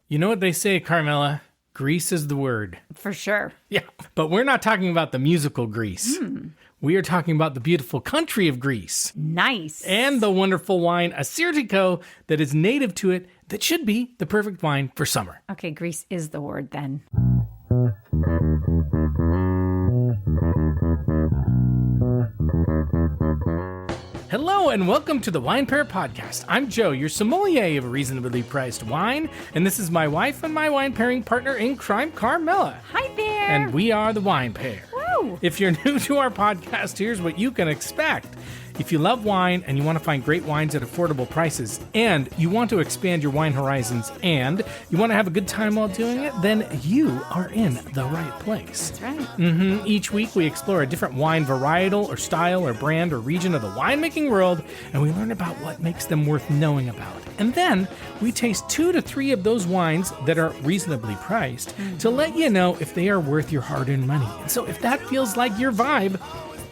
You know what they say, Carmela? Greece is the word. For sure. Yeah, but we're not talking about the musical Greece. We are talking about the beautiful country of Greece. Nice. And the wonderful wine Assyrtiko that is native to it that should be the perfect wine for summer. Okay, Greece is the word then. Hello and welcome to the Wine Pair Podcast. I'm Joe, your sommelier of reasonably priced wine, and this is my wife and my wine pairing partner in crime, Carmela. Hi there. And we are the Wine Pair. Woo. If you're new to our podcast, here's what you can expect. If you love wine and you want to find great wines at affordable prices, and you want to expand your wine horizons, and you want to have a good time while doing it, then you are in the right place. That's right. Each week we explore a different wine varietal or style or brand or region of the winemaking world, and we learn about what makes them worth knowing about. And then we taste 2 to 3 of those wines that are reasonably priced to let you know if they are worth your hard-earned money. And so if that feels like your vibe,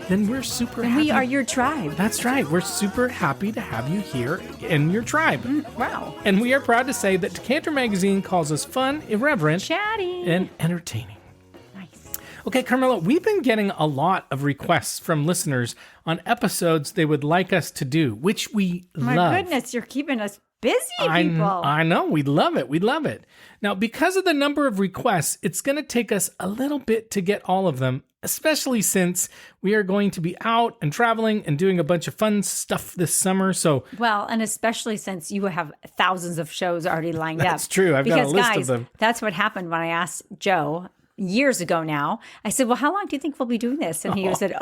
then we're super happy. We are your tribe. That's right. We're super happy to have you here in your tribe. Wow. And we are proud to say that Decanter Magazine calls us fun, irreverent, Chatty. and entertaining. Nice. Okay, Carmela, we've been getting a lot of requests from listeners on episodes they would like us to do, which we love. My goodness, you're keeping us busy, people. I know. We love it. We love it. Now, because of the number of requests, it's going to take us a little bit to get all of them, especially since we are going to be out and traveling and doing a bunch of fun stuff this summer. So, well, and especially since you have thousands of shows already lined up. That's true. I've got a list of them. That's what happened when I asked Joe years ago now. I said, well, how long do you think we'll be doing this? And he said,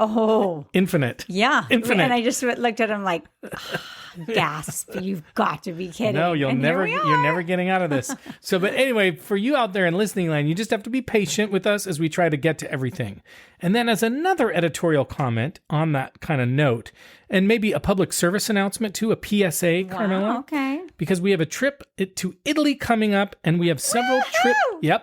infinite. Yeah. Infinite. And I just looked at him like, gasp, you've got to be kidding. No, you're and never getting out of this. So, but anyway, for you out there in listening land, you just have to be patient with us as we try to get to everything. And then as another editorial comment on that kind of note, and maybe a public service announcement too, a PSA, Carmela. Okay. Because we have a trip to Italy coming up, and we have several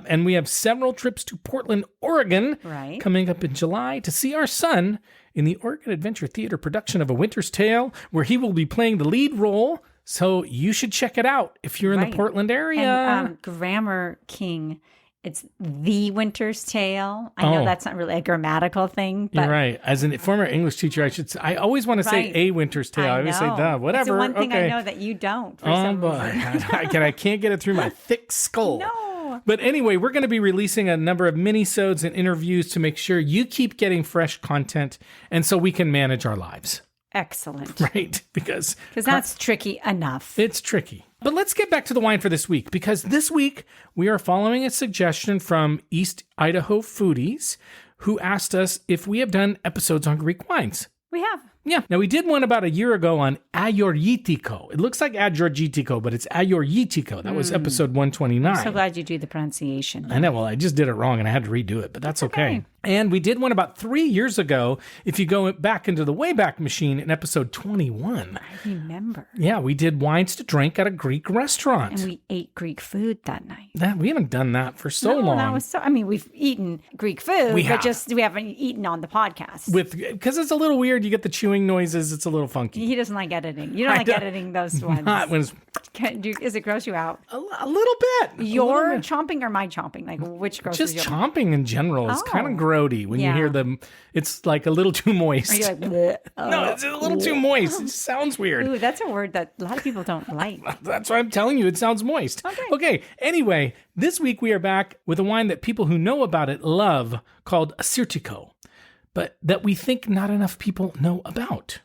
and we have several trips to Portland, Oregon, coming up in July to see our son in the Oregon Adventure Theater production of A Winter's Tale, where he will be playing the lead role. So you should check it out if you're in the Portland area. And Grammar King, it's The Winter's Tale. I know that's not really a grammatical thing. But you're right. As a former English teacher, I always want to say A Winter's Tale. I always say the, whatever. It's the one thing I know that you don't. I can't get it through my thick skull. No. But anyway, we're going to be releasing a number of mini-sodes and interviews to make sure you keep getting fresh content, and so we can manage our lives. Excellent. Right, because that's tricky enough. It's tricky. But let's get back to the wine for this week, because this week we are following a suggestion from East Idaho Foodies, who asked us if we have done episodes on Greek wines. We have. Yeah. Now, we did one about a year ago on Assyrtiko. It looks like Assyrtiko, but it's Assyrtiko. That was episode 129. I'm so glad you do the pronunciation. I know. Well, I just did it wrong and I had to redo it, but that's okay. And we did one about 3 years ago, if you go back into the Wayback Machine in episode 21. I remember. Yeah, we did wines to drink at a Greek restaurant. And we ate Greek food that night. We haven't done that for so long. That was we've eaten Greek food, we haven't eten on the podcast. Because it's a little weird. You get the chewing noises. It's a little funky. He doesn't like editing. You don't like editing those ones. Not when it's... Is it gross you out? A little bit. Your chomping or my chomping? Like which grosses you out? Just chomping in general is kind of grody when you hear them. It's like a little too moist. Are you like, bleh? No, it's a little too moist. It just sounds weird. Ooh, that's a word that a lot of people don't like. That's why I'm telling you. It sounds moist. Okay. Anyway, this week we are back with a wine that people who know about it love, called Assyrtiko, but that we think not enough people know about.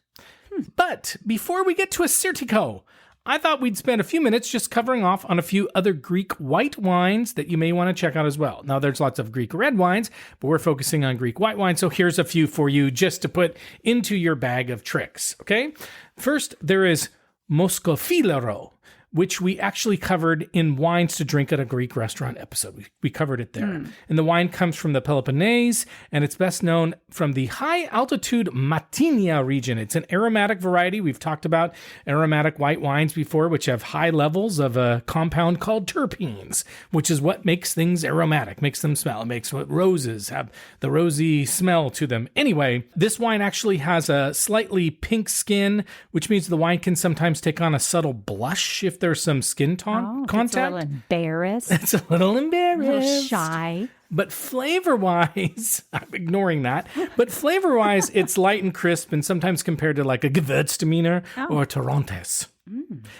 But before we get to Assyrtiko, I thought we'd spend a few minutes just covering off on a few other Greek white wines that you may want to check out as well. Now, there's lots of Greek red wines, but we're focusing on Greek white wine, so here's a few for you just to put into your bag of tricks, okay? First, there is Moschofilero, which we actually covered in Wines to Drink at a Greek Restaurant episode. We covered it there. And the wine comes from the Peloponnese, and it's best known from the high-altitude Matinia region. It's an aromatic variety. We've talked about aromatic white wines before, which have high levels of a compound called terpenes, which is what makes things aromatic, makes them smell. It makes what roses have the rosy smell to them. Anyway, this wine actually has a slightly pink skin, which means the wine can sometimes take on a subtle blush if there's some skin contact. It's a little embarrassed. It's a little embarrassed. A little shy. But flavor-wise, I'm ignoring that. But flavor-wise, it's light and crisp and sometimes compared to like a Gewürztraminer or Torrontés.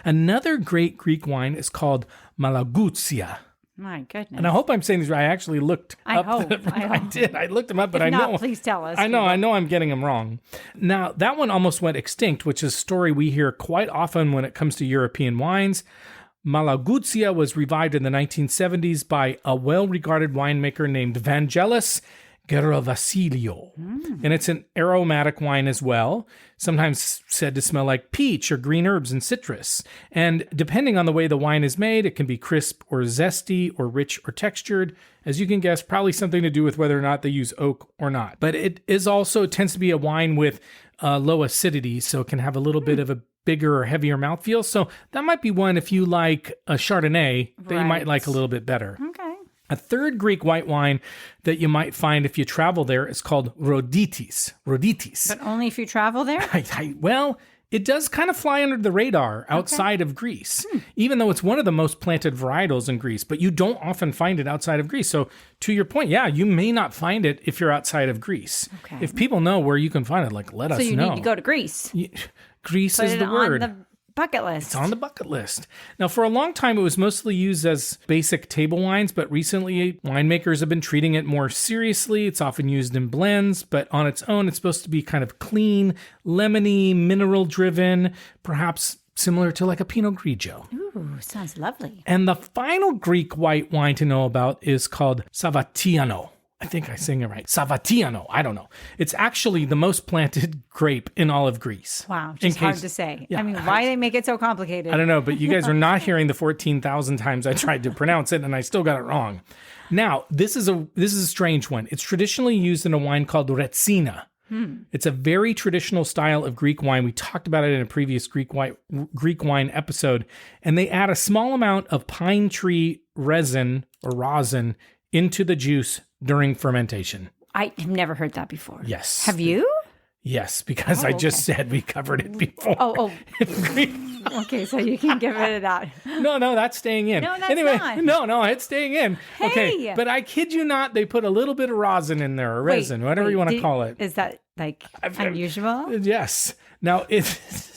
Another great Greek wine is called Malagousia. My goodness. And I hope I'm saying this right. I actually looked up. I did. I looked them up, but if I not, know. Please tell us. I know I'm getting them wrong. Now, that one almost went extinct, which is a story we hear quite often when it comes to European wines. Malagousia was revived in the 1970s by a well-regarded winemaker named Vangelis Gervasillo. And it's an aromatic wine as well, sometimes said to smell like peach or green herbs and citrus. And depending on the way the wine is made, it can be crisp or zesty or rich or textured. As you can guess, probably something to do with whether or not they use oak or not. But it tends to be a wine with low acidity, so it can have a little bit of a bigger or heavier mouthfeel. So that might be one if you like a Chardonnay that you might like a little bit better. Okay. A third Greek white wine that you might find if you travel there is called Roditis. But only if you travel there? Well, it does kind of fly under the radar outside of Greece, even though it's one of the most planted varietals in Greece, but you don't often find it outside of Greece. So to your point, you may not find it if you're outside of Greece. Okay. If people know where you can find it, let us know. So you need to go to Greece. Greece is the word. On the bucket list. It's on the bucket list. Now, for a long time, it was mostly used as basic table wines, but recently winemakers have been treating it more seriously. It's often used in blends, but on its own, it's supposed to be kind of clean, lemony, mineral-driven, perhaps similar to like a Pinot Grigio. Ooh, sounds lovely. And the final Greek white wine to know about is called Savatiano. I think I sing it right. Savatiano. I don't know. It's actually the most planted grape in all of Greece. Wow. Just hard to say. Yeah, I mean, why they make it so complicated? I don't know, but you guys are not hearing the 14,000 times I tried to pronounce it, and I still got it wrong. Now, this is a strange one. It's traditionally used in a wine called Retsina. It's a very traditional style of Greek wine. We talked about it in a previous Greek wine episode, and they add a small amount of pine tree resin or rosin into the juice during fermentation. I have never heard that before. Yes. Have you? Yes, because I just said we covered it before. Oh. Okay, so you can get rid of that. No, that's staying in. No, that's not. No, it's staying in. Hey. Okay, but I kid you not, they put a little bit of rosin in there, or resin, whatever you want to call it. Is that like unusual? Yes. Now,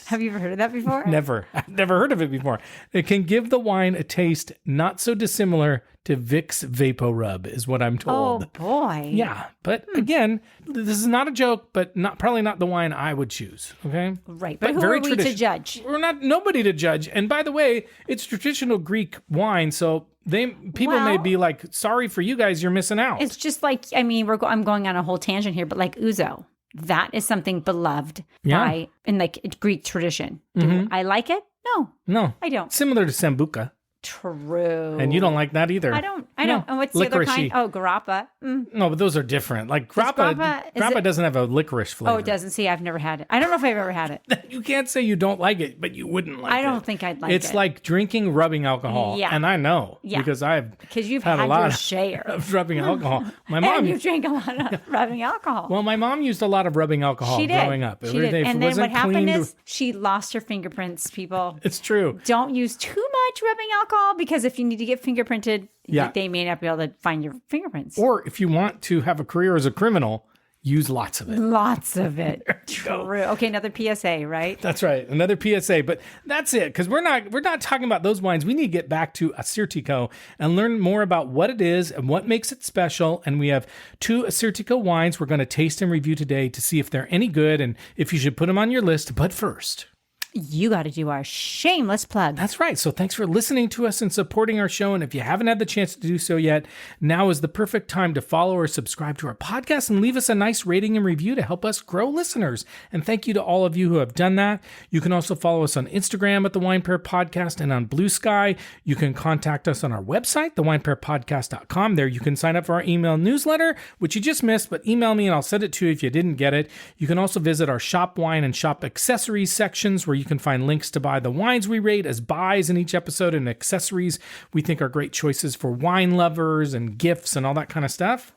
have you ever heard of that before? Never. I've never heard of it before. It can give the wine a taste not so dissimilar to Vicks VapoRub, is what I'm told. Oh, boy. Yeah, but again, this is not a joke, but probably not the wine I would choose, okay? Right, but who are we to judge? We're nobody to judge. And by the way, it's traditional Greek wine, so people may be like, sorry for you guys, you're missing out. It's just like, I mean, I'm going on a whole tangent here, but like ouzo. That is something beloved in like Greek tradition. Do I like it? No, I don't. Similar to Sambuca. True. And you don't like that either. I don't. And what's the other kind? Oh, grappa. No, but those are different. Like grappa doesn't have a licorice flavor. Oh, it doesn't. See, I've never had it. I don't know if I've ever had it. You can't say you don't like it, but you wouldn't like it. I don't think I'd like it. It's like drinking rubbing alcohol. Yeah. And I know because you've had a lot of rubbing alcohol. My mom. And you drank a lot of rubbing alcohol. Well, my mom used a lot of rubbing alcohol growing up. She did. And then what happened is she lost her fingerprints, people. It's true. Don't use too much rubbing alcohol because if you need to get fingerprinted, they may not be able to find your fingerprints. Or if you want to have a career as a criminal, use lots of it. Lots of it. True. Okay, another PSA, right? That's right. Another PSA. But that's it, because we're not talking about those wines. We need to get back to Assyrtiko and learn more about what it is and what makes it special. And we have 2 Assyrtiko wines we're going to taste and review today to see if they're any good and if you should put them on your list. But first, you got to do our shameless plug. That's right. So thanks for listening to us and supporting our show. And if you haven't had the chance to do so yet, now is the perfect time to follow or subscribe to our podcast and leave us a nice rating and review to help us grow listeners. And thank you to all of you who have done that. You can also follow us on Instagram at The Wine Pair Podcast and on Blue Sky. You can contact us on our website, thewinepairpodcast.com. There you can sign up for our email newsletter, which you just missed, but email me and I'll send it to you if you didn't get it. You can also visit our shop wine and shop accessories sections where you can find links to buy the wines we rate as buys in each episode and accessories we think are great choices for wine lovers and gifts and all that kind of stuff.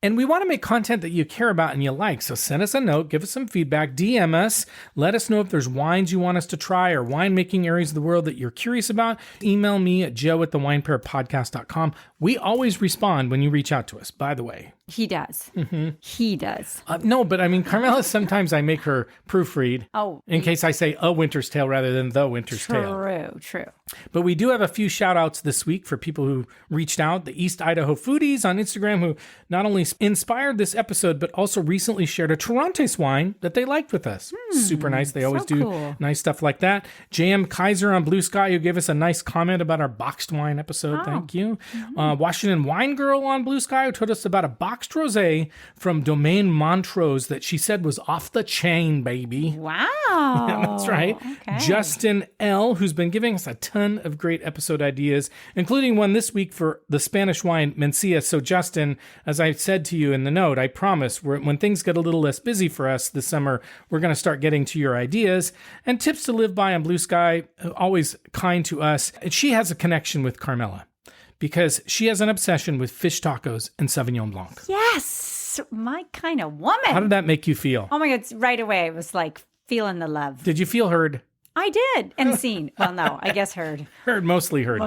And we want to make content that you care about and you like. So send us a note, give us some feedback, DM us, let us know if there's wines you want us to try or winemaking areas of the world that you're curious about. Email me at joe@thewinepairpodcast.com. We always respond when you reach out to us, by the way. He does. Mm-hmm. He does. No, but I mean, Carmela, sometimes I make her proofread in case I say a Winter's Tale rather than the Winter's Tale. True. But we do have a few shout outs this week for people who reached out. The East Idaho Foodies on Instagram, who not only inspired this episode, but also recently shared a Torontes wine that they liked with us. Super nice. They always do nice stuff like that. J.M. Kaiser on Blue Sky, who gave us a nice comment about our boxed wine episode. Thank you. Washington Wine Girl on Blue Sky, who told us about a boxed rosé from Domaine Montrose that she said was off the chain, baby. Wow. Yeah, that's right. Okay. Justin L., who's been giving us a ton of great episode ideas, including one this week for the Spanish wine Mencia. So Justin, as I said to you in the note, I promise when things get a little less busy for us this summer, we're going to start getting to your ideas. And Tips to Live By on Blue Sky, always kind to us. And she has a connection with Carmela, because she has an obsession with fish tacos and Sauvignon Blanc. Yes, my kind of woman. How did that make you feel? Oh my God, right away, it was like feeling the love. Did you feel heard? I did, and seen. Well, no, I guess heard. Mostly heard.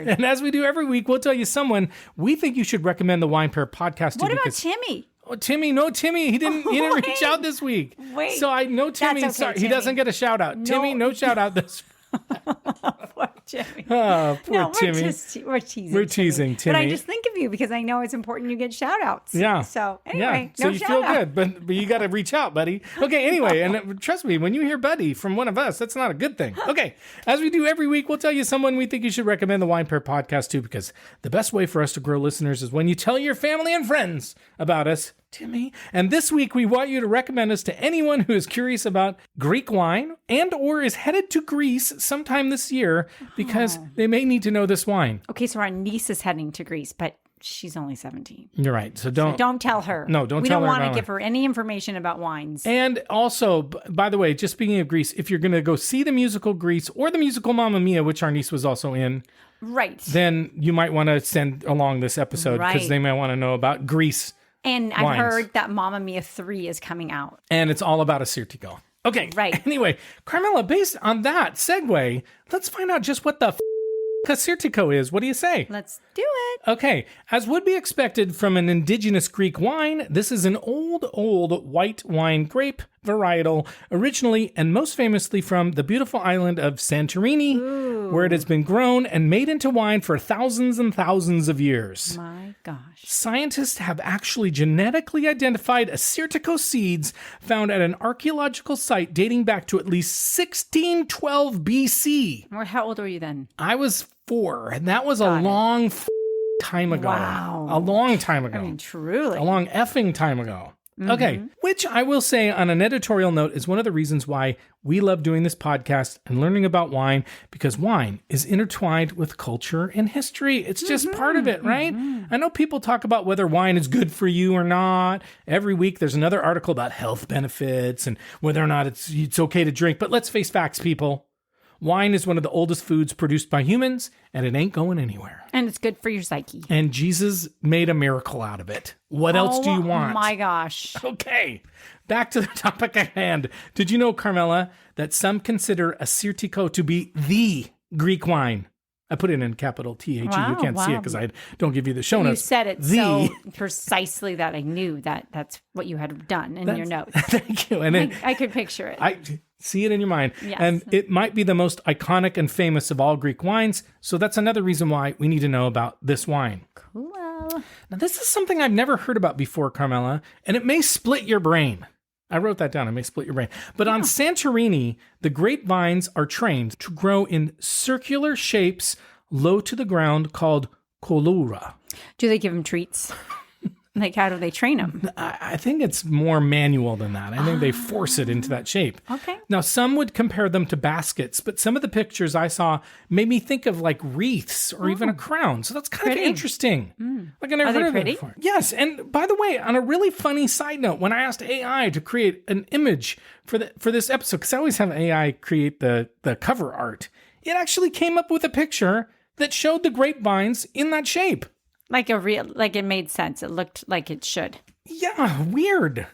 And as we do every week, we'll tell you someone we think you should recommend the Wine Pair podcast to. What about Timmy? Oh, Timmy, he didn't reach out this week. Wait. So I know Timmy, okay, sorry, Timmy. He doesn't get a shout out. No. Timmy, no shout out this Poor Timmy. Oh, poor Timmy. We're teasing. We're teasing Timmy. But I just think of you because I know it's important you get shout outs. Yeah. So anyway, so you feel good, but you got to reach out, buddy. Okay, anyway, and trust me, when you hear buddy from one of us, that's not a good thing. Okay, as we do every week, we'll tell you someone we think you should recommend the Wine Pair podcast to, because the best way for us to grow listeners is when you tell your family and friends about us, Timmy. And this week, we want you to recommend us to anyone who is curious about Greek wine and or is headed to Greece sometime this year, because they may need to know this wine. Okay, so our niece is heading to Greece, but she's only 17. You're right. So don't tell her. No, don't we tell her. We don't want to give her any information about wines. And also, by the way, just speaking of Greece, if you're going to go see the musical Grease or the musical Mamma Mia, which our niece was also in, right, then you might want to send along this episode, because they might want to know about Greece. And I've heard that Mamma Mia 3 is coming out. And it's all about Assyrtiko. Okay. Right. Anyway, Carmela, based on that segue, let's find out just what the Assyrtiko is. What do you say? Let's do it. Okay. As would be expected from an indigenous Greek wine, this is an old white wine grape varietal, originally and most famously from the beautiful island of Santorini, where it has been grown and made into wine for thousands and thousands of years. My gosh. Scientists have actually genetically identified Assyrtiko seeds found at an archaeological site dating back to at least 1612 BC. How old were you then? I was 4, and that was a long time ago. Wow. A long time ago. I mean, truly. A long effing time ago. Mm-hmm. Okay, which I will say on an editorial note is one of the reasons why we love doing this podcast and learning about wine, because wine is intertwined with culture and history. It's just part of it, right? I know people talk about whether wine is good for you or not. Every week there's another article about health benefits and whether or not it's okay to drink. But let's face facts, people. Wine is one of the oldest foods produced by humans, and it ain't going anywhere. And it's good for your psyche. And Jesus made a miracle out of it. What else do you want? Oh my gosh. Okay, back to the topic at hand. Did you know, Carmela, that some consider Assyrtiko to be the Greek wine? I put it in capital T-H-E. Wow, you can't see it because I don't give you the show notes. You said it so precisely that I knew that that's what you had done in your notes. Thank you. And I could picture it. I see it in your mind. Yes. And it might be the most iconic and famous of all Greek wines. So that's another reason why we need to know about this wine. Cool. Now, this is something I've never heard about before, Carmela, and it may split your brain. I wrote that down. It may split your brain. But on Santorini, the grapevines are trained to grow in circular shapes low to the ground called koloura. Do they give them treats? Like, how do they train them? I think it's more manual than that. I think they force it into that shape. Okay. Now, some would compare them to baskets, but some of the pictures I saw made me think of like wreaths or even a crown. So that's kind of interesting. Like I never heard of it before. Yes. And by the way, on a really funny side note, when I asked AI to create an image for this episode, because I always have AI create the cover art, it actually came up with a picture that showed the grapevines in that shape. Like it made sense. It looked like it should. Yeah, weird.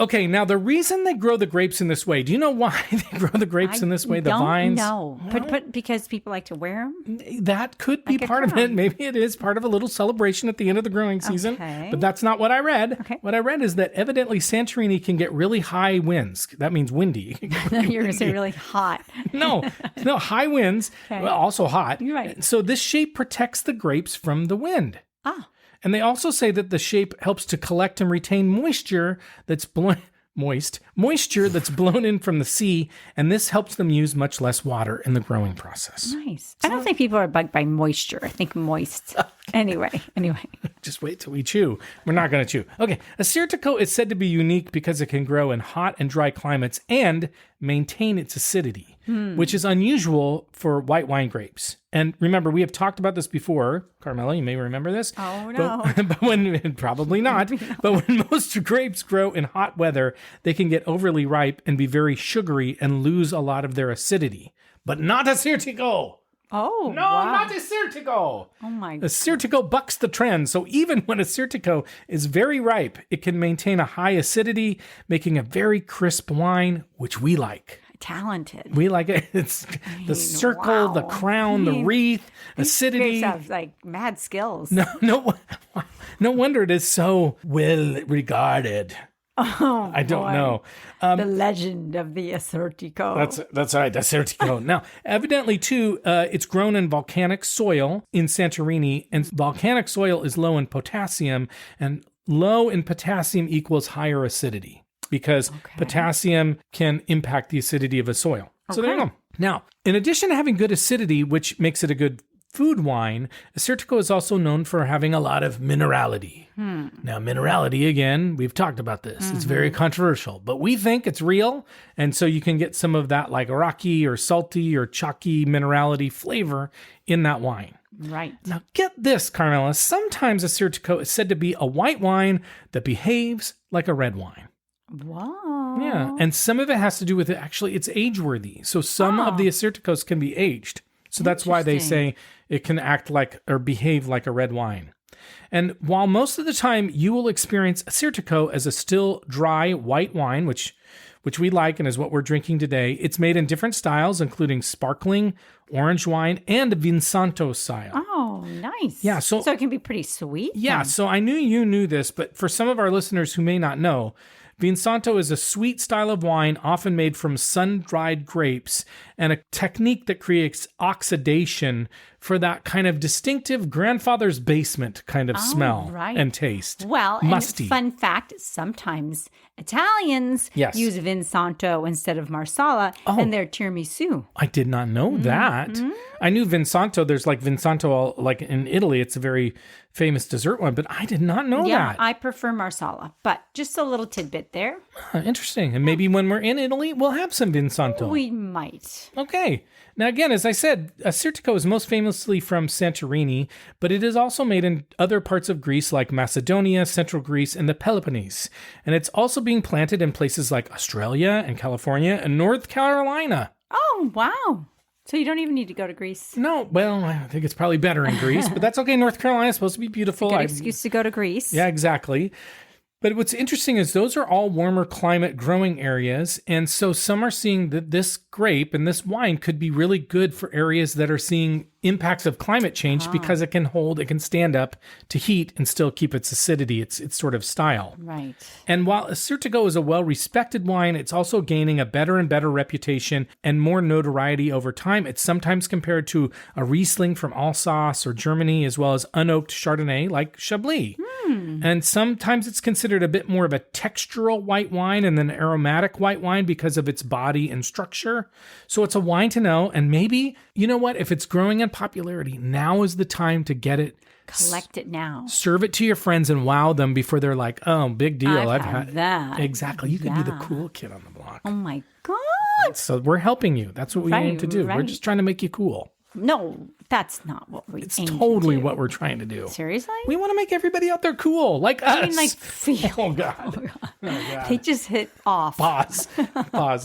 Okay, now the reason they grow the grapes in this way, do you know why they grow the grapes in this way, the vines? No, but because people like to wear them? That could be part of it. Maybe it is part of a little celebration at the end of the growing season, but that's not what I read. Okay. What I read is that evidently Santorini can get really high winds. That means windy. You're going to say really hot. No, high winds, well, also hot. You're right. So this shape protects the grapes from the wind. Ah. And they also say that the shape helps to collect and retain moisture that's moisture that's blown in from the sea, and this helps them use much less water in the growing process. Nice. I don't think people are bugged by moisture. I think moist. Anyway. Just wait till we chew. We're not going to chew. Okay, Assyrtiko is said to be unique because it can grow in hot and dry climates and maintain its acidity, which is unusual for white wine grapes. And remember, we have talked about this before. Carmela, you may remember this. Oh, no. But probably not. But when most grapes grow in hot weather, they can get overly ripe and be very sugary and lose a lot of their acidity. But not Assyrtiko. Oh, no, wow. not Assyrtiko. Oh, my God. Assyrtiko bucks the trend. So even when Assyrtiko is very ripe, it can maintain a high acidity, making a very crisp wine, which we like. Talented. We like it. It's the circle, the crown, the wreath, acidity. Grapes have like mad skills. No wonder it is so well regarded. Oh, I don't know. The legend of the Assyrtiko. That's right, Assyrtiko. Now, evidently, too, it's grown in volcanic soil in Santorini, and volcanic soil is low in potassium, and low in potassium equals higher acidity because potassium can impact the acidity of a soil. So there you go. Now, in addition to having good acidity, which makes it a good food wine, Assyrtiko is also known for having a lot of minerality. Now, minerality, again, we've talked about this. It's very controversial, but we think it's real. And so you can get some of that like rocky or salty or chalky minerality flavor in that wine. Right. Now, get this, Carmela. Sometimes Assyrtiko is said to be a white wine that behaves like a red wine. Wow. Yeah. And some of it has to do with it's age worthy. So some of the Assyrtikos can be aged. So that's why they say it can act like or behave like a red wine. And while most of the time you will experience Assyrtiko as a still dry white wine, which we like and is what we're drinking today, it's made in different styles, including sparkling, orange wine, and Vinsanto style. Oh, nice. Yeah, so it can be pretty sweet. Yeah, so I knew you knew this, but for some of our listeners who may not know, Vinsanto is a sweet style of wine often made from sun-dried grapes and a technique that creates oxidation for that kind of distinctive grandfather's basement kind of smell and taste. Well, musty. And fun fact, sometimes Italians use Vinsanto instead of Marsala in their tiramisu. I did not know that. I knew Vinsanto. There's like Vinsanto, like in Italy, it's a very famous dessert one, but I did not know that. Yeah, I prefer Marsala, but just a little tidbit there. Interesting. And maybe when we're in Italy, we'll have some Vinsanto. We might. Okay. Now, again, as I said, Assyrtiko is most famously from Santorini, but it is also made in other parts of Greece like Macedonia, Central Greece, and the Peloponnese. And it's also being planted in places like Australia and California and North Carolina. Oh, wow. So you don't even need to go to Greece. No, well, I think it's probably better in Greece, but that's okay. North Carolina is supposed to be beautiful. Good excuse to go to Greece. Yeah, exactly. But what's interesting is those are all warmer climate growing areas. And so some are seeing that this grape and this wine could be really good for areas that are seeing impacts of climate change because it can stand up to heat and still keep its acidity, its sort of style. Right. And while Assyrtiko is a well-respected wine, it's also gaining a better and better reputation and more notoriety over time. It's sometimes compared to a Riesling from Alsace or Germany, as well as unoaked Chardonnay like Chablis. And sometimes it's considered a bit more of a textural white wine and an aromatic white wine because of its body and structure. So it's a wine to know. And maybe, you know what, if it's growing in popularity, now is the time to get it. Collect it now. Serve it to your friends and wow them before they're like, oh, big deal. I've had that. Exactly. You could be the cool kid on the block. Oh my God. So we're helping you. That's what we aim to do. Right. We're just trying to make you cool. No, That's not what we It's aim totally to do. what we're trying to do. Seriously? We want to make everybody out there cool, like us. I mean, like, feel. Oh, God. Oh, God. They just hit off. Pause.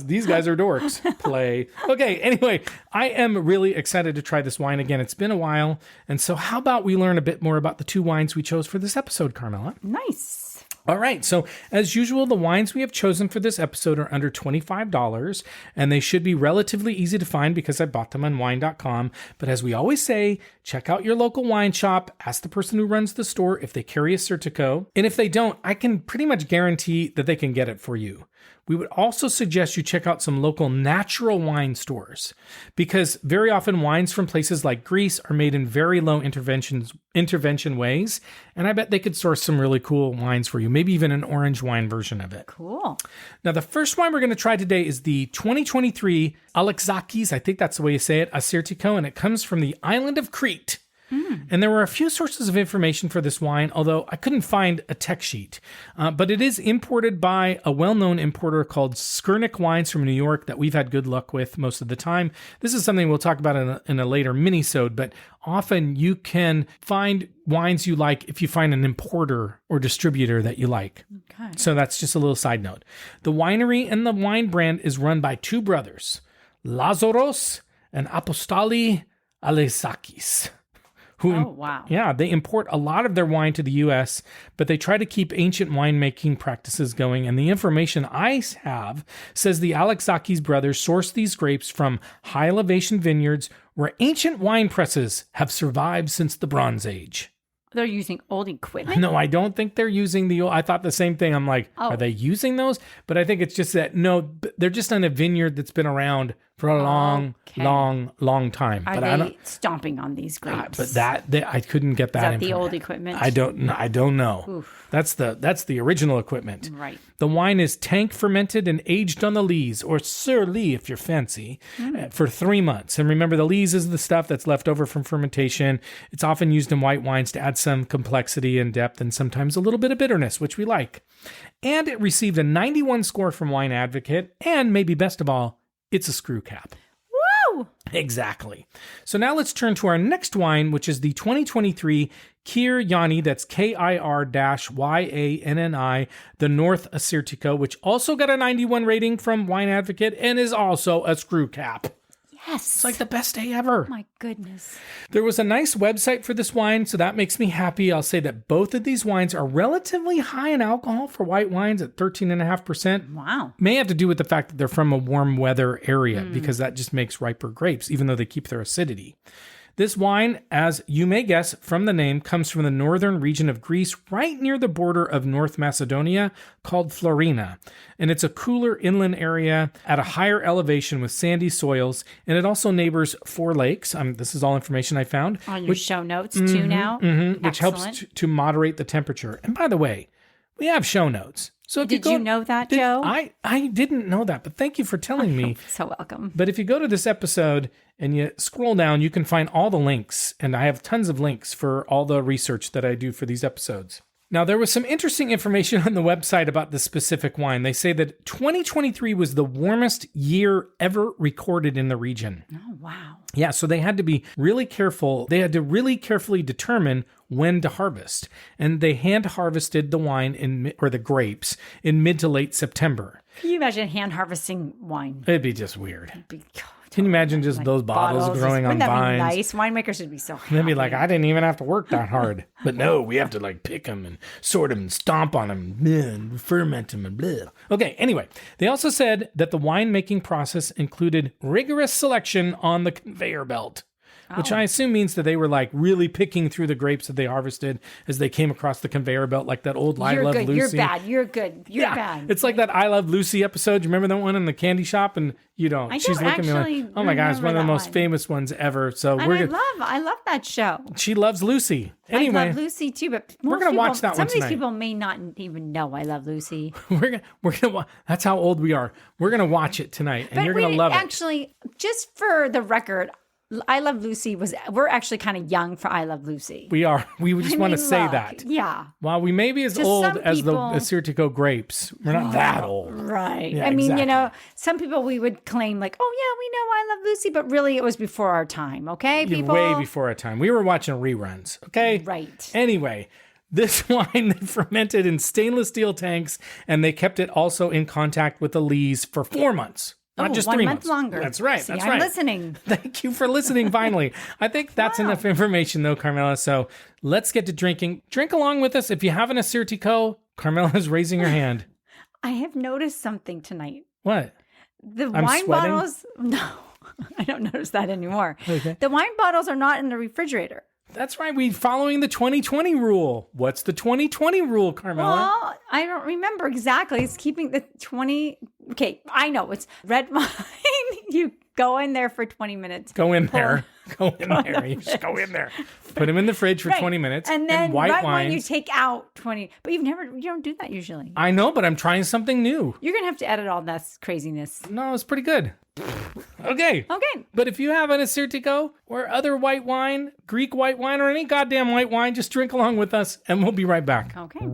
These guys are dorks. Play. Okay, anyway, I am really excited to try this wine again. It's been a while. And so how about we learn a bit more about the two wines we chose for this episode, Carmela? Nice. All right. So as usual, the wines we have chosen for this episode are under $25, and they should be relatively easy to find because I bought them on wine.com. But as we always say, check out your local wine shop, ask the person who runs the store if they carry Assyrtiko. And if they don't, I can pretty much guarantee that they can get it for you. We would also suggest you check out some local natural wine stores because very often wines from places like Greece are made in very low intervention ways. And I bet they could source some really cool wines for you, maybe even an orange wine version of it. Cool. Now, the first wine we're going to try today is the 2023 Alexakis, I think that's the way you say it, Assyrtiko, and it comes from the island of Crete. And there were a few sources of information for this wine, although I couldn't find a tech sheet. But it is imported by a well-known importer called Skurnik Wines from New York that we've had good luck with most of the time. This is something we'll talk about in a later mini-sode, but often you can find wines you like if you find an importer or distributor that you like. Okay. So that's just a little side note. The winery and the wine brand is run by two brothers, Lazaros and Apostoli Alexakis. Wow. Yeah, they import a lot of their wine to the U.S., but they try to keep ancient winemaking practices going. And the information I have says the Alexakis brothers source these grapes from high elevation vineyards where ancient wine presses have survived since the Bronze Age. They're using old equipment? No, I don't think they're using the old. I thought the same thing. I'm like, Are they using those? But I think it's just that, no, they're just on a vineyard that's been around for a long time. Are but they stomping on these grapes? But I couldn't get that. Is that the old equipment? I don't know. Oof. That's the original equipment. Right. The wine is tank fermented and aged on the lees, or sur lie if you're fancy, for 3 months. And remember, the lees is the stuff that's left over from fermentation. It's often used in white wines to add some complexity and depth and sometimes a little bit of bitterness, which we like. And it received a 91 score from Wine Advocate, and maybe best of all, it's a screw cap. Woo! Exactly. So now let's turn to our next wine, which is the 2023 Kir-Yanni, that's Kir-Yanni, The North Assyrtiko, which also got a 91 rating from Wine Advocate and is also a screw cap. Yes. It's like the best day ever. My goodness. There was a nice website for this wine, so that makes me happy. I'll say that both of these wines are relatively high in alcohol for white wines at 13.5%. Wow. May have to do with the fact that they're from a warm weather area because that just makes riper grapes, even though they keep their acidity. This wine, as you may guess from the name, comes from the northern region of Greece, right near the border of North Macedonia, called Florina. And it's a cooler inland area at a higher elevation with sandy soils. And it also neighbors 4 lakes. This is all information I found. On your show notes too now. Which helps to moderate the temperature. And by the way, we have show notes. So Did you know that, Joe? I didn't know that, but thank you for telling me. So welcome. But if you go to this episode and you scroll down, you can find all the links. And I have tons of links for all the research that I do for these episodes. Now, there was some interesting information on the website about this specific wine. They say that 2023 was the warmest year ever recorded in the region. Oh, wow. Yeah, so they had to be really careful. They had to really carefully determine when to harvest. And they hand harvested the wine or the grapes in mid to late September. Can you imagine hand harvesting wine? It'd be just weird. Can you imagine just like those bottles growing on vines? Wouldn't that be nice? Winemakers should be so happy. They'd be like, I didn't even have to work that hard. But no, we have to like pick them and sort them and stomp on them and ferment them and blah. Okay, anyway, they also said that the winemaking process included rigorous selection on the conveyor belt. Which I assume means that they were like really picking through the grapes that they harvested as they came across the conveyor belt, like that old I Love Lucy. You're bad. You're good. You're bad. It's like that I Love Lucy episode. You remember that one in the candy shop? And she's looking at me like, oh my gosh, one of the most famous ones ever. So I love that show. She loves Lucy. Anyway, I love Lucy too, but we're gonna watch that one tonight. Some of these people may not even know I love Lucy. we're gonna. That's how old we are. We're gonna watch it tonight, and you're gonna love it. Actually, just for the record, I Love Lucy we're actually kind of young for I Love Lucy. We are. We just want to say that. Yeah. While we may be as old as the Assyrtiko grapes, we're not that old. Right. Yeah, I mean, exactly. some people we would claim like, oh yeah, we know I Love Lucy, but really it was before our time. Okay, people. Way before our time. We were watching reruns. Okay. Right. Anyway, this wine they fermented in stainless steel tanks, and they kept it also in contact with the lees for 4 months. Not just 3 months. 1 month longer. That's right. See, that's I'm right. listening. Thank you for listening, finally. I think that's enough information, though, Carmela. So let's get to drinking. Drink along with us. If you have an Assyrtiko, Carmela's raising her hand. I have noticed something tonight. What? The I'm wine sweating? bottles. No, I don't notice that anymore. Okay. The wine bottles are not in the refrigerator. That's right. We're following the 2020 rule. What's the 2020 rule, Carmela? Well, I don't remember exactly. It's keeping the 20. Okay, I know. It's red wine. You go in there for 20 minutes. Go in there. Go in there. You just go in there. Put them in the fridge for 20 minutes. And then white red wines. wine you take out 20. But you don't do that usually. I know, but I'm trying something new. You're going to have to edit all that craziness. No, it's pretty good. Okay. But if you have an Assyrtiko or other white wine, Greek white wine, or any goddamn white wine, just drink along with us and we'll be right back. Okay.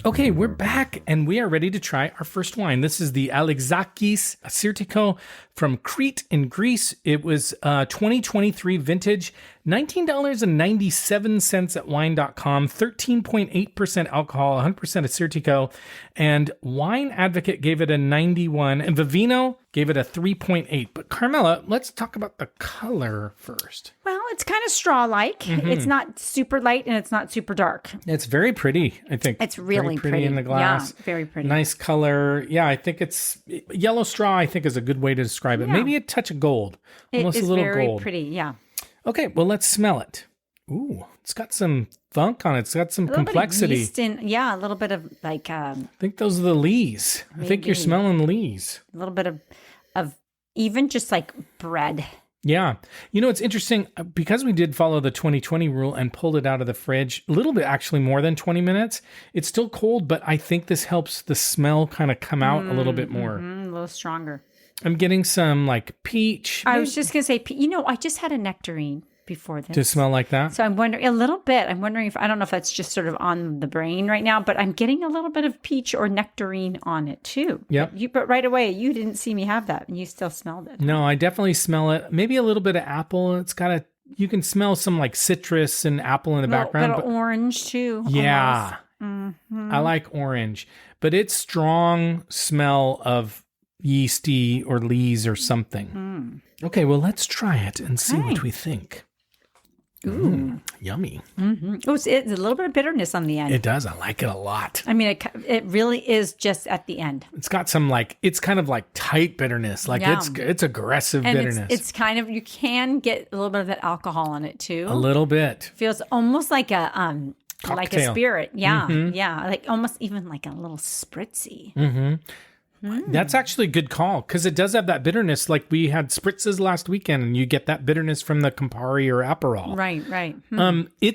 Okay, we're back and we are ready to try our first wine. This is the Alexakis Assyrtiko from Crete in Greece. It was 2023 vintage, $19.97 at wine.com, 13.8% alcohol, 100% Assyrtiko, and Wine Advocate gave it a 91, and Vivino gave it a 3.8. But Carmela, let's talk about the color first. Well, it's kind of straw-like. Mm-hmm. It's not super light and it's not super dark. It's very pretty, I think. It's really pretty in the glass. Yeah, very pretty. Nice color. Yeah, I think it's yellow straw, I think is a good way to describe it. Yeah. Maybe a touch of gold. Almost a little gold. It's very pretty, yeah. Okay, well, let's smell it. Ooh, it's got some funk on it. It's got some complexity. Yeast a little bit of like... I think those are the lees. Maybe. I think you're smelling lees. A little bit of even just like bread. Yeah. You know, it's interesting because we did follow the 2020 rule and pulled it out of the fridge, a little bit actually more than 20 minutes. It's still cold, but I think this helps the smell kind of come out a little bit more. A little stronger. I'm getting some like peach. I was just going to say, I just had a nectarine before this. Does it smell like that? So I'm wondering a little bit. I'm wondering I don't know if that's just sort of on the brain right now, but I'm getting a little bit of peach or nectarine on it too. Yep. But right away, you didn't see me have that and you still smelled it. No, I definitely smell it. Maybe a little bit of apple. You can smell some like citrus and apple in the background. But orange too. Yeah. Mm-hmm. I like orange, but it's strong smell of yeasty or lees or something. Okay, well, let's try it and see what we think. Ooh. Yummy. Mm-hmm. Oh, it's a little bit of bitterness on the end. It does. I like it a lot. I mean, it really is just at the end. It's got some it's kind of like tight bitterness. Like it's aggressive and bitterness. It's kind of, you can get a little bit of that alcohol on it too. A little bit. Feels almost like a cocktail. Like a spirit. Yeah. Mm-hmm. Yeah. Like almost even like a little spritzy. Mm-hmm. That's actually a good call because it does have that bitterness. Like we had spritzes last weekend and you get that bitterness from the Campari or Aperol. Right.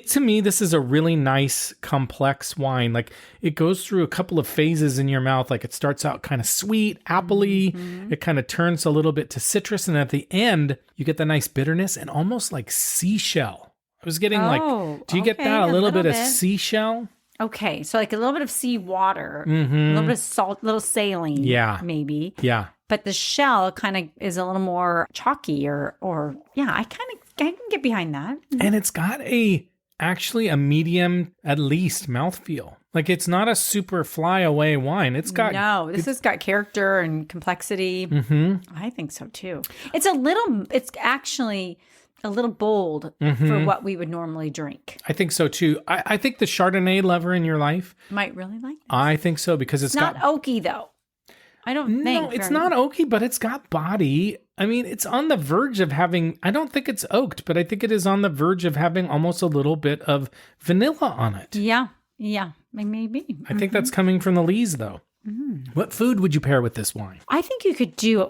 To me, this is a really nice, complex wine. Like it goes through a couple of phases in your mouth. Like it starts out kind of sweet, appley. Mm-hmm. It kind of turns a little bit to citrus. And at the end, you get the nice bitterness and almost like seashell. I was getting do you get that? A little bit of seashell? Okay, so like a little bit of seawater, a little bit of salt, little saline, maybe. Yeah. But the shell kind of is a little more chalky I can get behind that. And it's got actually a medium, at least, mouthfeel. Like it's not a super fly away wine. This has got character and complexity. Mm-hmm. I think so too. It's actually a little bold for what we would normally drink. I think so too. I think the Chardonnay lover in your life might really like this. I think so because it's not oaky though. I don't think. No, it's not oaky, but it's got body. I mean, it's on the verge of having, I don't think it's oaked, but I think it is on the verge of having almost a little bit of vanilla on it. Yeah, maybe. I think that's coming from the lees though. Mm-hmm. What food would you pair with this wine? I think you could do,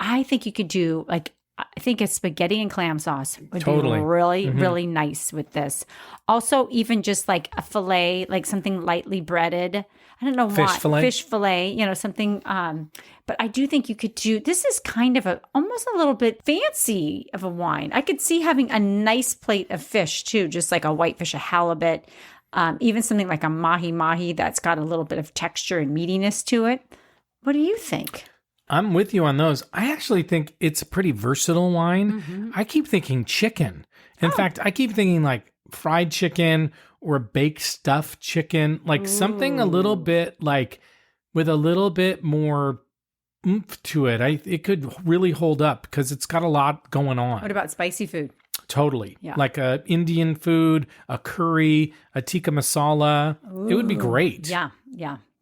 I think you could do like I think a spaghetti and clam sauce would Totally. be really, really nice with this. Also, even just like a fillet, like something lightly breaded. I don't know why. Fish fillet, something. But I do think you could do, this is kind of almost a little bit fancy of a wine. I could see having a nice plate of fish too, just like a whitefish, a halibut, even something like a mahi-mahi that's got a little bit of texture and meatiness to it. What do you think? I'm with you on those. I actually think it's a pretty versatile wine. I keep thinking chicken. In fact, I keep thinking like fried chicken or baked stuffed chicken, like something a little bit like with a little bit more oomph to it. It could really hold up because it's got a lot going on. What about spicy food? Totally. Yeah. Like a Indian food, a curry, a tikka masala. It would be great. Yeah.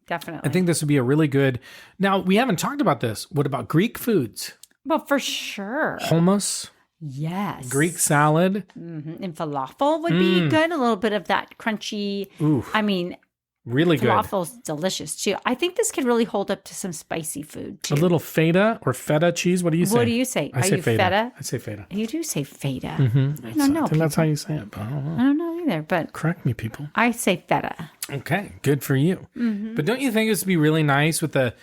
Definitely. I think this would be a really good. Now, we haven't talked about this. What about Greek foods? Well, for sure. Hummus? Yes. Greek salad? And falafel would be good. A little bit of that crunchy. Ooh. I mean, really good. Falafel's delicious too. I think this could really hold up to some spicy food too. A little feta or feta cheese? What do you say? What do you say? I say you feta. I say feta. You do say feta. I don't know. I think that's how you say it, but I don't know. I don't know either, but Correct me, people. I say feta. Okay, good for you. But don't you think this would be really nice with the,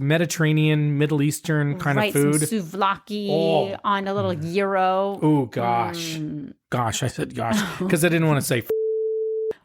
Mediterranean, Middle Eastern kind of food? Some souvlaki on a little gyro. Oh, gosh. Gosh, I said gosh, because I didn't want to say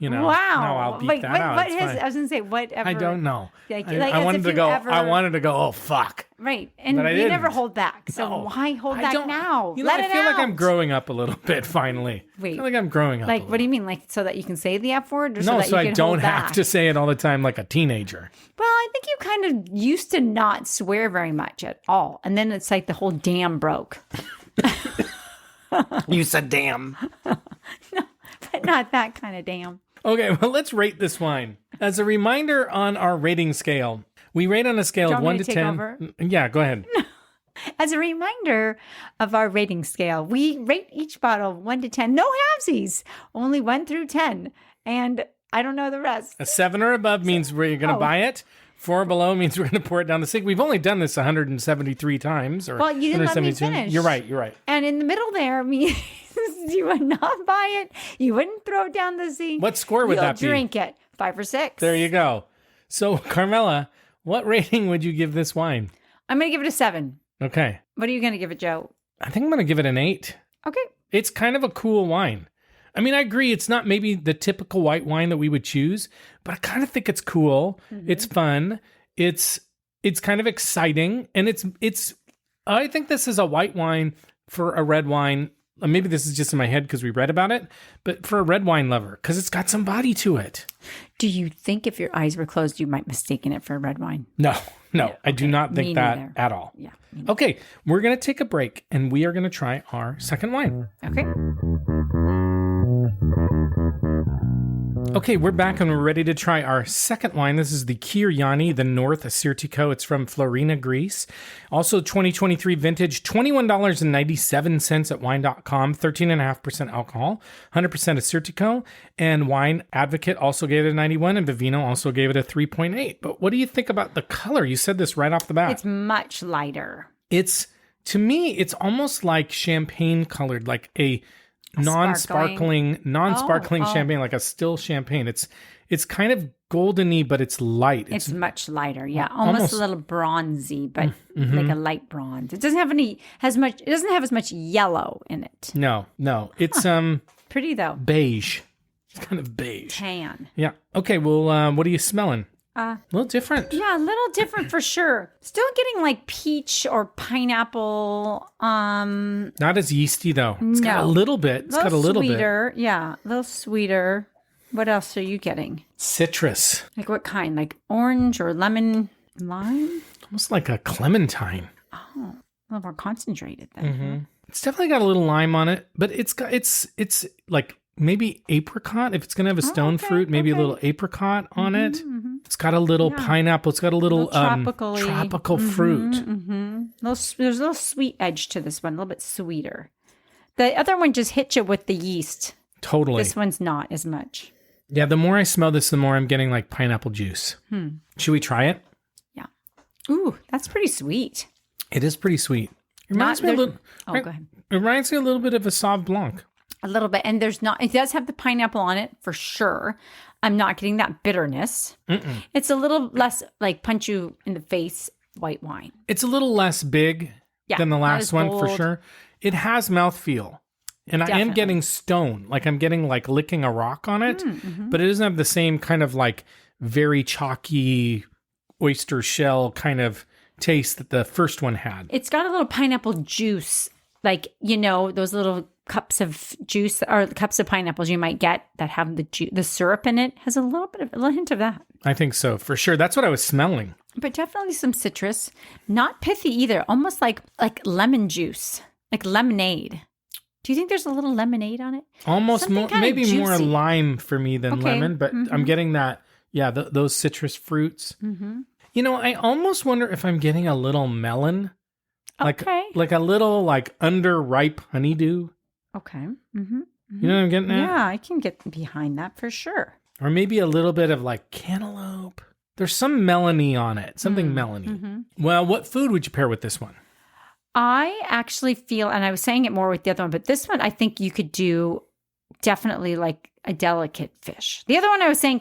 Wow. No, I'll beat that out. I was going to say, whatever. I don't know. I wanted to go, I wanted to go, oh, fuck. Right. And But I we didn't. never hold back. So why hold back now? I Let it feel like out. I'm growing up a little bit, finally. Wait. I feel like I'm growing up a Like, little. what do you mean? Like, so that you can say the F word? Or No, that so you I can don't hold have back? to say it all the time like a teenager. Well, I think you kind of used to not swear very much at all. And then it's like the whole dam broke. You said damn. No, but not that kind of dam. Okay, well, let's rate this wine. As a reminder on our rating scale, we rate on a scale of 1 to 10. Over? Yeah, go ahead. As a reminder of our rating scale, we rate each bottle 1 to 10. No halvesies, only 1 through 10. And I don't know the rest. A 7 or above means you're going to buy it. 4 below means we're going to pour it down the sink. We've only done this 173 times. Well, you didn't let me finish. You're right. And in the middle there means you would not buy it. You wouldn't throw it down the sink. What score would that be? You'll drink it. 5 or 6. There you go. So, Carmela, what rating would you give this wine? I'm going to give it a 7. Okay. What are you going to give it, Joe? I think I'm going to give it an 8. Okay. It's kind of a cool wine. I mean, I agree. It's not maybe the typical white wine that we would choose, but I kind of think it's cool. It's fun. It's kind of exciting, and it's. I think this is a white wine for a red wine. Maybe this is just in my head because we read about it, but for a red wine lover because it's got some body to it. Do you think if your eyes were closed, you might mistaken it for a red wine? No, I do not think that neither. at all. Yeah. Okay, we're gonna take a break, and we are gonna try our second wine. Okay. Okay, we're back and we're ready to try our second wine. This is the Kir-Yanni The North Assyrtiko. It's from Florina, Greece. Also 2023 vintage, $21.97 at wine.com, 13.5% alcohol, 100% Assyrtiko. And Wine Advocate also gave it a 91 and Vivino also gave it a 3.8. But what do you think about the color? You said this right off the bat. It's much lighter. To me, it's almost like champagne colored, like a non-sparkling champagne, like a still champagne. It's kind of goldeny, but it's light. It's much lighter. Yeah. Almost a little bronzy, but like a light bronze. It doesn't have as much yellow in it. No. It's pretty though. Beige. It's kind of beige. Tan. Yeah. Okay, well, what are you smelling? A little different. Yeah, a little different for sure. Still getting like peach or pineapple. Not as yeasty though. It's got a little bit. It's got a little sweeter. Yeah, a little sweeter. What else are you getting? Citrus. Like what kind? Like orange or lemon, lime? Almost like a clementine. Oh, a little more concentrated then. It's definitely got a little lime on it, but it's like maybe apricot. If it's gonna have a stone fruit, maybe a little apricot on it. It's got a little pineapple. It's got a little tropical fruit. There's a little sweet edge to this one, a little bit sweeter. The other one just hits you with the yeast. Totally. This one's not as much. Yeah, the more I smell this, the more I'm getting like pineapple juice. Should we try it? Yeah. Ooh, that's pretty sweet. It is pretty sweet. It reminds me a little. Go ahead. It reminds me a little bit of a Sauvignon Blanc. A little bit. And it does have the pineapple on it for sure. I'm not getting that bitterness. Mm-mm. It's a little less like punch you in the face white wine. It's a little less big than the last one for sure. It has mouthfeel. And I am getting stone. Like I'm getting like licking a rock on it. Mm-hmm. But it doesn't have the same kind of like very chalky oyster shell kind of taste that the first one had. It's got a little pineapple juice. Like, those little cups of juice or cups of pineapples you might get that have the syrup in it has a little hint of that. I think so, for sure. That's what I was smelling. But definitely some citrus. Not pithy either. Almost like lemon juice, like lemonade. Do you think there's a little lemonade on it? Almost more, maybe more lime for me than lemon, but I'm getting that, those citrus fruits. Mm-hmm. I almost wonder if I'm getting a little melon. Like a little like underripe honeydew. Okay. Mm-hmm. Mm-hmm. You know what I'm getting at? Yeah, I can get behind that for sure. Or maybe a little bit of like cantaloupe. There's some melony on it. Something melony. Mm-hmm. Well, what food would you pair with this one? I actually feel, and I was saying it more with the other one, but this one I think you could do definitely like a delicate fish. The other one I was saying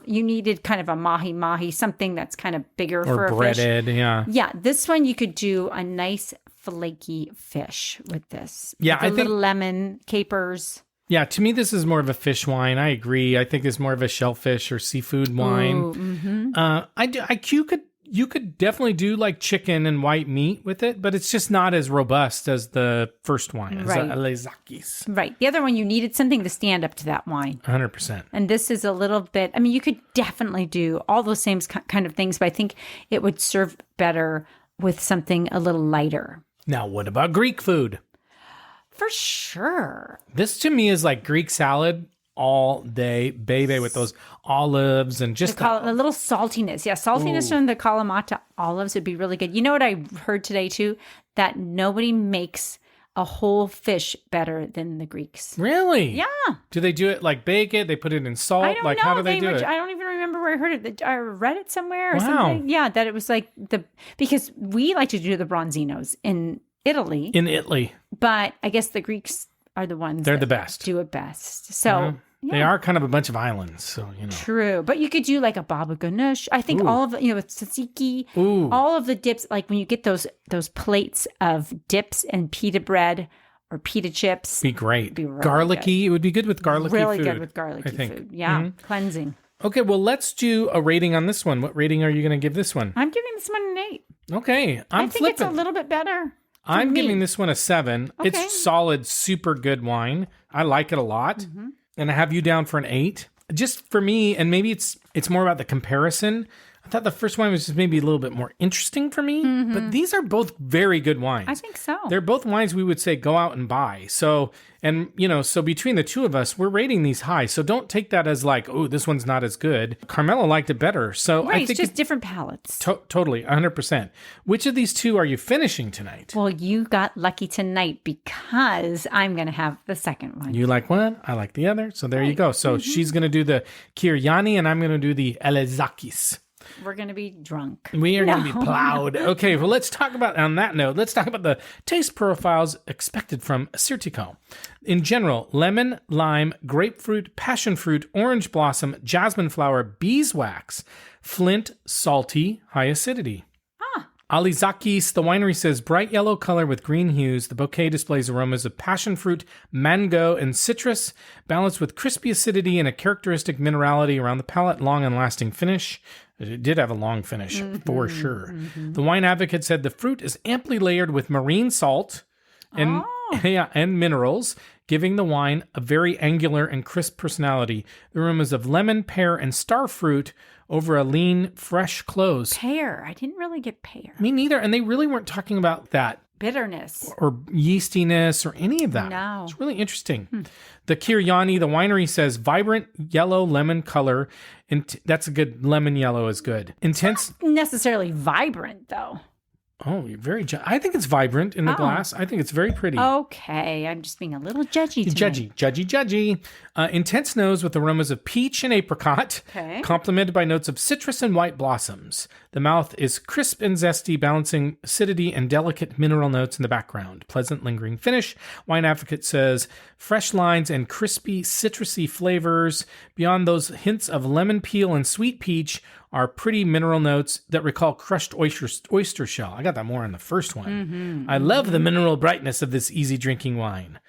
you needed kind of a mahi-mahi, something that's kind of bigger for a breaded, fish. Yeah. Yeah, this one you could do a nice flaky fish with this. Yeah, I think little lemon, capers. Yeah, to me this is more of a fish wine. I agree. I think it's more of a shellfish or seafood wine. Ooh, mm-hmm. You could definitely do like chicken and white meat with it, but it's just not as robust as the first wine, as Alexakis. Right. The other one, you needed something to stand up to that wine. 100%. And this is a little bit, you could definitely do all those same kind of things, but I think it would serve better with something a little lighter. Now, what about Greek food? For sure. This to me is like Greek salad all day, baby, with those olives and just a little saltiness. Yeah, saltiness from the Kalamata olives would be really good. You know what I heard today too? That nobody makes a whole fish better than the Greeks. Really? Yeah. Do they do it like bake it? They put it in salt? I don't know. How do they do it? I don't even remember where I heard it. I read it somewhere or something. Yeah, that it was like because we like to do the bronzinos in Italy. But I guess the Greeks are the ones They're the best. Do it best. So they are kind of a bunch of islands, so True, but you could do like a baba ganoush. I think all of the, tzatziki, all of the dips. Like when you get those plates of dips and pita bread or pita chips, be great. Be really garlicky, good. It would be good with garlicky really food. Really good with garlicky food. Yeah, cleansing. Okay, well, let's do a rating on this one. What rating are you going to give this one? I'm giving this one an 8. Okay, I think it's a little bit better. I'm giving this one a 7. Okay. It's solid, super good wine. I like it a lot. Mm-hmm. And I have you down for an 8. Just for me, and maybe it's more about the comparison. I thought the first one was just maybe a little bit more interesting for me, but these are both very good wines. I think so. They're both wines we would say go out and buy. So, and so between the two of us, we're rating these high. So don't take that as like, oh, this one's not as good. Carmela liked it better. So right, I think it's just different palates. Totally, 100%. Which of these two are you finishing tonight? Well, you got lucky tonight because I'm going to have the second one. You like one, I like the other. So there you go. So she's going to do the Kir-Yanni and I'm going to do the Alexakis. We're going to be drunk. We are going to be plowed. Okay, well, let's talk about the taste profiles expected from Assyrtiko. In general, lemon, lime, grapefruit, passion fruit, orange blossom, jasmine flower, beeswax, flint, salty, high acidity. Alexakis, the winery says, bright yellow color with green hues. The bouquet displays aromas of passion fruit, mango, and citrus, balanced with crispy acidity and a characteristic minerality around the palate, long and lasting finish. It did have a long finish, for sure. Mm-hmm. The wine advocate said the fruit is amply layered with marine salt and minerals, giving the wine a very angular and crisp personality. The aromas of lemon, pear, and star fruit over a lean, fresh close. Pear. I didn't really get pear. Me neither. And they really weren't talking about that. Bitterness. Or yeastiness or any of that. No. It's really interesting. The Kir-Yanni, the winery says, vibrant yellow lemon color. That's a good, lemon yellow is good. Intense. Not necessarily vibrant, though. Oh, you're very I think it's vibrant in the glass. I think it's very pretty. Okay, I'm just being a little judgy tonight. Judgy. Intense nose with aromas of peach and apricot, complemented by notes of citrus and white blossoms. The mouth is crisp and zesty, balancing acidity and delicate mineral notes in the background. Pleasant, lingering finish. Wine Advocate says, fresh lines and crispy, citrusy flavors. Beyond those hints of lemon peel and sweet peach are pretty mineral notes that recall crushed oyster shell. I got that more in the first one. I love the mineral brightness of this easy drinking wine.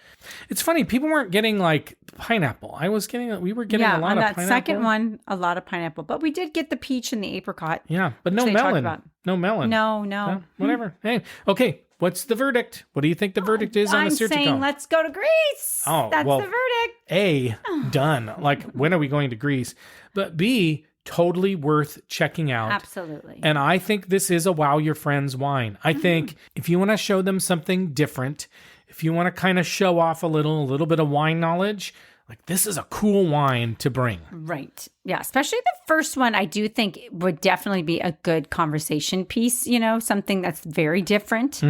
It's funny, people weren't getting like pineapple. We were getting a lot of pineapple. On that second one, a lot of pineapple. But we did get the peach and the apricot. Yeah, but no melon. No melon. No. Whatever. Hey, okay. What's the verdict? What do you think the verdict is on Assyrtiko? I'm saying let's go to Greece. That's the verdict. A, done. Like, when are we going to Greece? But B, totally worth checking out. Absolutely. And I think this is a wow your friends wine. I think if you want to show them something different, if you want to kind of show off a little bit of wine knowledge, like this is a cool wine to bring. Right. Yeah. Especially the first one, I do think would definitely be a good conversation piece, something that's very different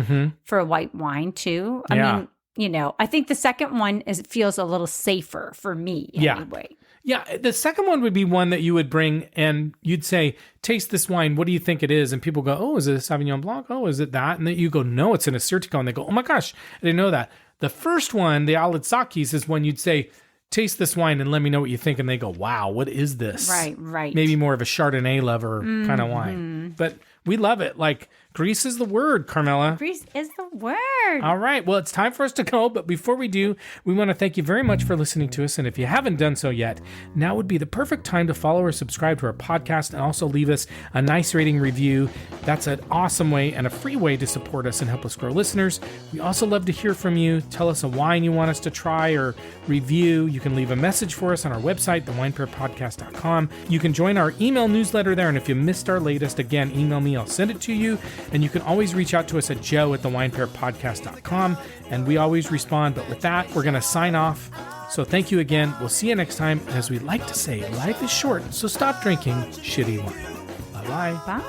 for a white wine too. I mean, I think the second one feels a little safer for me anyway. Yeah, the second one would be one that you would bring and you'd say, taste this wine. What do you think it is? And people go, oh, is it a Sauvignon Blanc? Oh, is it that? And then you go, no, it's an Assyrtiko. And they go, oh my gosh, I didn't know that. The first one, the Alexakis, is when you'd say, taste this wine and let me know what you think. And they go, wow, what is this? Right. Maybe more of a Chardonnay lover kind of wine. But we love it. Like, Greece is the word, Carmela. Greece is the word. All right. Well, it's time for us to go. But before we do, we want to thank you very much for listening to us. And if you haven't done so yet, now would be the perfect time to follow or subscribe to our podcast and also leave us a nice rating review. That's an awesome way and a free way to support us and help us grow listeners. We also love to hear from you. Tell us a wine you want us to try or review. You can leave a message for us on our website, thewinepairpodcast.com. You can join our email newsletter there. And if you missed our latest, again, email me. I'll send it to you. And you can always reach out to us at joe@thewinepairpodcast.com. And we always respond. But with that, we're going to sign off. So thank you again. We'll see you next time. And as we like to say, life is short, so stop drinking shitty wine. Bye-bye. Bye.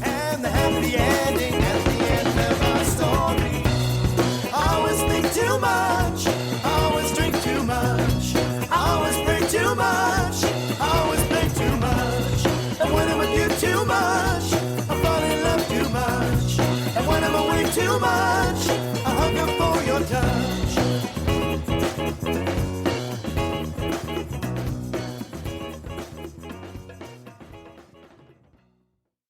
And the happy ending.